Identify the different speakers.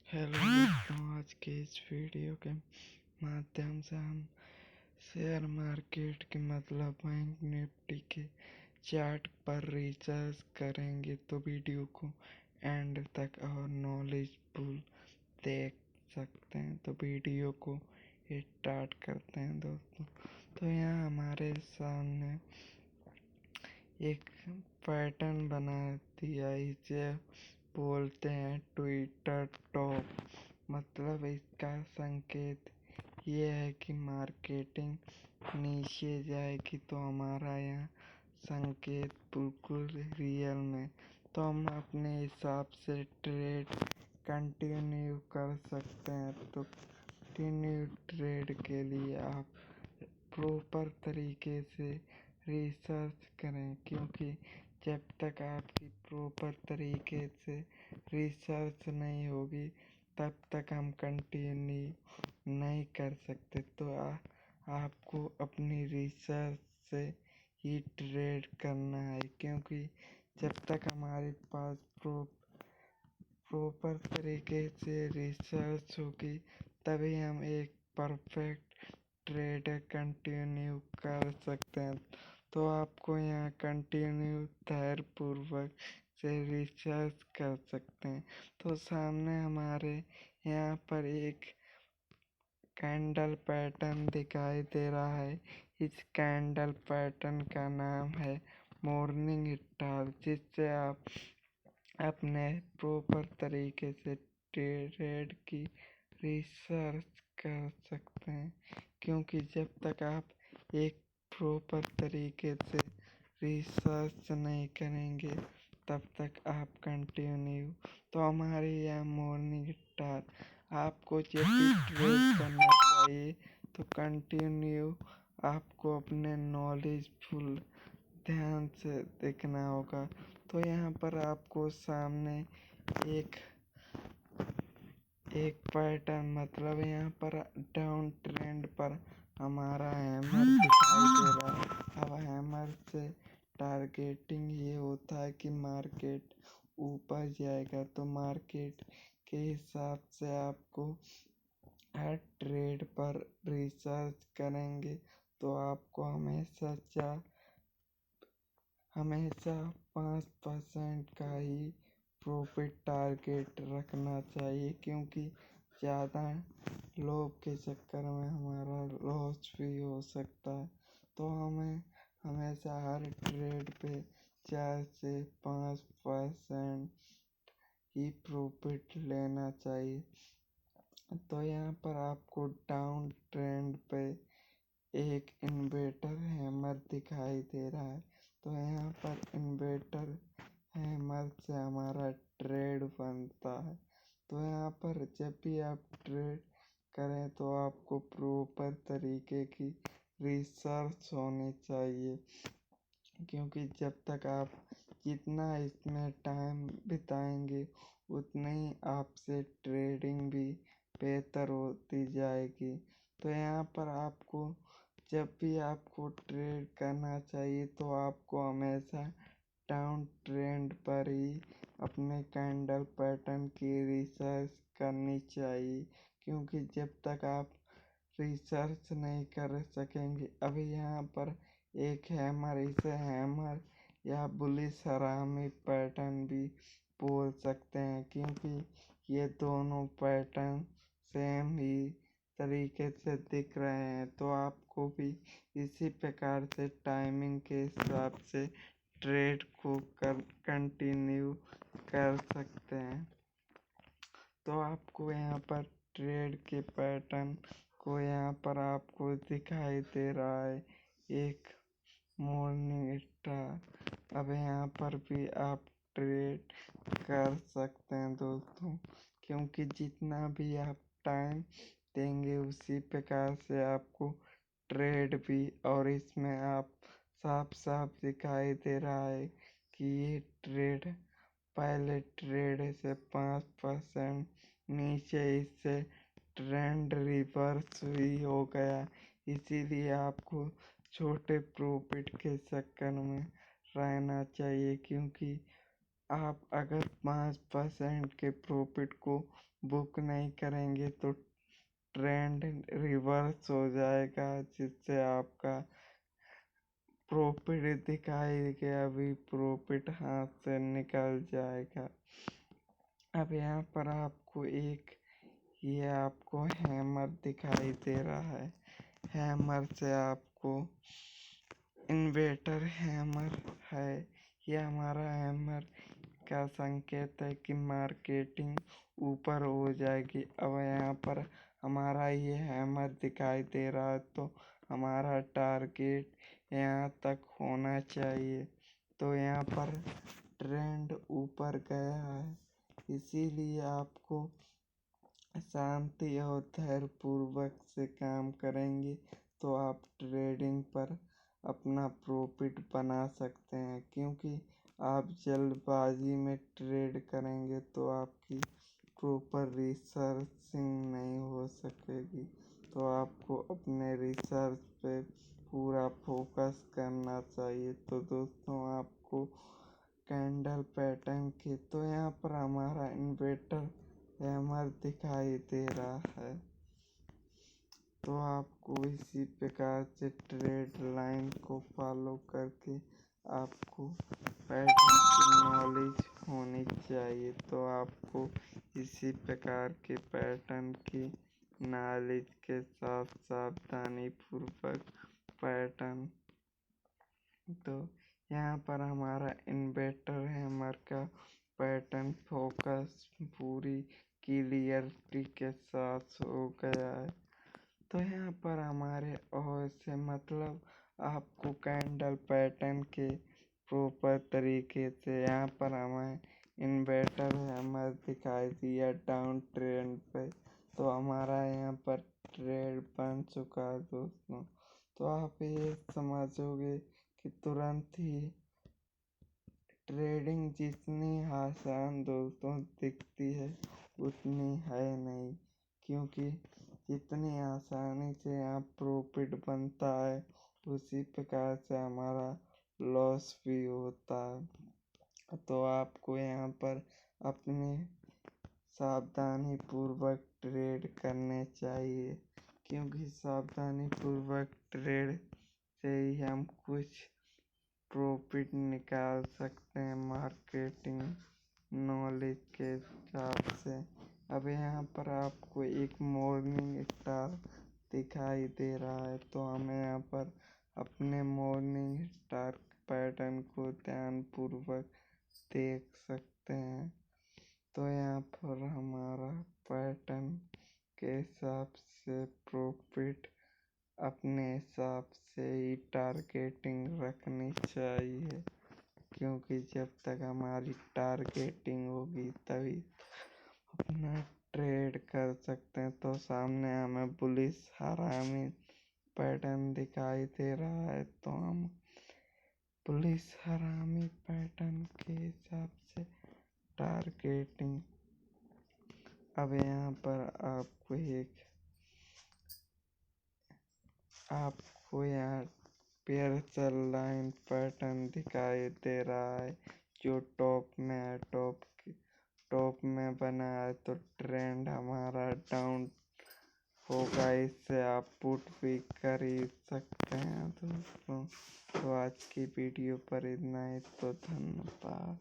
Speaker 1: Hello दोस्तों, आज के इस वीडियो के माध्यम से हम शेयर मार्केट के मतलब बैंक निफ्टी के चार्ट पर रिसर्च करेंगे। तो वीडियो को एंड तक और नॉलेजफुल देख सकते हैं। तो वीडियो को स्टार्ट करते हैं दोस्तों। तो यहाँ हमारे सामने एक पैटर्न बना दिया, इसे बोलते हैं ट्विटर टॉप। मतलब इसका संकेत ये है कि मार्केटिंग नीचे जाएगी तो हमारा यहाँ संकेत बिल्कुल रियल में। तो हम अपने हिसाब से ट्रेड कंटिन्यू कर सकते हैं। तो कंटिन्यू ट्रेड के लिए आप प्रॉपर तरीके से रिसर्च करें, क्योंकि जब तक आपकी प्रॉपर तरीके से रिसर्च नहीं होगी तब तक हम कंटिन्यू नहीं कर सकते। तो आपको अपनी रिसर्च से ही ट्रेड करना है, क्योंकि जब तक हमारे पास प्रॉपर तरीके से रिसर्च होगी तभी हम एक परफेक्ट ट्रेड कंटिन्यू कर सकते हैं। तो आपको यहाँ कंटिन्यू धैर्यपूर्वक से रिसर्च कर सकते हैं। तो सामने हमारे यहाँ पर एक कैंडल पैटर्न दिखाई दे रहा है। इस कैंडल पैटर्न का नाम है मॉर्निंग स्टार, जिससे आप अपने प्रॉपर तरीके से ट्रेड की रिसर्च कर सकते हैं। क्योंकि जब तक आप एक प्रॉपर तरीके से रिसर्च नहीं करेंगे तब तक आप कंटिन्यू। तो हमारे यहाँ मॉर्निंग स्टार, आपको जब भी ट्रेड करना चाहिए तो कंटिन्यू आपको अपने नॉलेजफुल ध्यान से देखना होगा। तो यहाँ पर आपको सामने एक पैटर्न, मतलब यहाँ पर डाउन ट्रेंड पर हमारा हैमर दिखाई दे रहा है। अब हैमर से टारगेटिंग ये होता है कि मार्केट ऊपर जाएगा। तो मार्केट के हिसाब से आपको हर ट्रेड पर रिसर्च करेंगे तो आपको हमेशा 5% का ही प्रॉफिट टारगेट रखना चाहिए, क्योंकि ज़्यादा लोभ के चक्कर में हमारा लॉस भी हो सकता है। तो हमें हमेशा हर ट्रेड पे 4 से 5% ही प्रॉफिट लेना चाहिए। तो यहाँ पर आपको डाउन ट्रेंड पे एक इन्वर्टर हैमर दिखाई दे रहा है। तो यहाँ पर इन्वर्टर हैमर से हमारा ट्रेड बनता है। तो यहाँ पर जब भी आप ट्रेड करें तो आपको प्रॉपर तरीके की रिसर्च होनी चाहिए, क्योंकि जब तक आप जितना इसमें टाइम बिताएंगे उतनी ही आपसे ट्रेडिंग भी बेहतर होती जाएगी। तो यहाँ पर आपको जब भी आपको ट्रेड करना चाहिए तो आपको हमेशा डाउन ट्रेंड पर ही अपने कैंडल पैटर्न की रिसर्च करनी चाहिए, क्योंकि जब तक आप रिसर्च नहीं कर सकेंगे। अभी यहाँ पर एक हैमर, इसे हैमर या बुलिश हरामी पैटर्न भी बोल सकते हैं, क्योंकि ये दोनों पैटर्न सेम ही तरीके से दिख रहे हैं। तो आपको भी इसी प्रकार से टाइमिंग के हिसाब से ट्रेड को कंटिन्यू कर सकते हैं। तो आपको यहाँ पर ट्रेड के पैटर्न को यहाँ पर आपको दिखाई दे रहा है एक मॉर्निंग स्टार। अब यहाँ पर भी आप ट्रेड कर सकते हैं दोस्तों, क्योंकि जितना भी आप टाइम देंगे उसी प्रकार से आपको ट्रेड भी। और इसमें आप साफ साफ दिखाई दे रहा है कि ये ट्रेड पहले ट्रेड से 5% नीचे, इससे ट्रेंड रिवर्स भी हो गया। इसीलिए आपको छोटे प्रॉफिट के चक्कर में रहना चाहिए, क्योंकि आप अगर 5% के प्रॉफिट को बुक नहीं करेंगे तो ट्रेंड रिवर्स हो जाएगा, जिससे आपका प्रॉफिट दिखाई गया भी प्रॉफिट हाथ से निकल जाएगा। अब यहाँ पर आपको ये आपको हैमर दिखाई दे रहा है। हैमर से आपको इन्वेटर हैमर है, ये हमारा हैमर का संकेत है कि मार्केटिंग ऊपर हो जाएगी। अब यहाँ पर हमारा ये हैमर दिखाई दे रहा है, तो हमारा टारगेट यहाँ तक होना चाहिए। तो यहाँ पर ट्रेंड ऊपर गया है, इसीलिए आपको शांति और धैर्यपूर्वक से काम करेंगे तो आप ट्रेडिंग पर अपना प्रॉफिट बना सकते हैं। क्योंकि आप जल्दबाजी में ट्रेड करेंगे तो आपकी प्रॉपर रिसर्चिंग नहीं हो सकेगी। तो आपको अपने रिसर्च पे पूरा फोकस करना चाहिए। तो दोस्तों, आपको कैंडल पैटर्न की तो यहाँ पर हमारा इन्वर्टर हैमर दिखाई दे रहा है। तो आपको इसी प्रकार से ट्रेड लाइन को फॉलो करके आपको पैटर्न की नॉलेज होनी चाहिए। तो आपको इसी प्रकार के पैटर्न की नॉलेज के साथ सावधानी पूर्वक पैटर्न, तो यहाँ पर हमारा इन्वर्टर हैमर का पैटर्न फोकस पूरी क्लियरिटी के साथ हो गया है। तो यहाँ पर हमारे और से मतलब आपको कैंडल पैटर्न के प्रॉपर तरीके से यहाँ पर हमें इन्वर्टर हैमर दिखाई दिया डाउन ट्रेंड पे, तो हमारा यहाँ पर ट्रेड बन चुका है दोस्तों। तो आप ये समझोगे कि तुरंत ही ट्रेडिंग जितनी आसान दोस्तों दिखती है उतनी है नहीं, क्योंकि जितनी आसानी से यहाँ प्रॉफिट बनता है उसी प्रकार से हमारा लॉस भी होता है। तो आपको यहाँ पर अपने सावधानी पूर्वक ट्रेड करने चाहिए, क्योंकि सावधानी पूर्वक ट्रेड से ही हम कुछ प्रॉफिट निकाल सकते हैं मार्केटिंग नॉलेज के हिसाब से। अब यहाँ पर आपको एक मॉर्निंग स्टार दिखाई दे रहा है, तो हमें यहाँ पर अपने मॉर्निंग स्टार पैटर्न को ध्यानपूर्वक देख सकते हैं। तो यहाँ पर हमारा पैटर्न के हिसाब से प्रॉफिट अपने हिसाब से ही टारगेटिंग रखनी चाहिए, क्योंकि जब तक हमारी टारगेटिंग होगी तभी अपना ट्रेड कर सकते हैं। तो सामने हमें बुलिश हरामी पैटर्न दिखाई दे रहा है, तो हम बुलिश हरामी पैटर्न के हिसाब से टारगेटिंग। अब यहाँ पर आपको यहाँ पेयरचल लाइन पैटर्न दिखाई दे रहा है, जो टॉप में है, टॉप में बना है। तो ट्रेंड हमारा डाउन होगा, इससे आप पुट भी खरीद सकते हैं दोस्तों। तो आज की वीडियो पर इतना ही, तो धन्यवाद।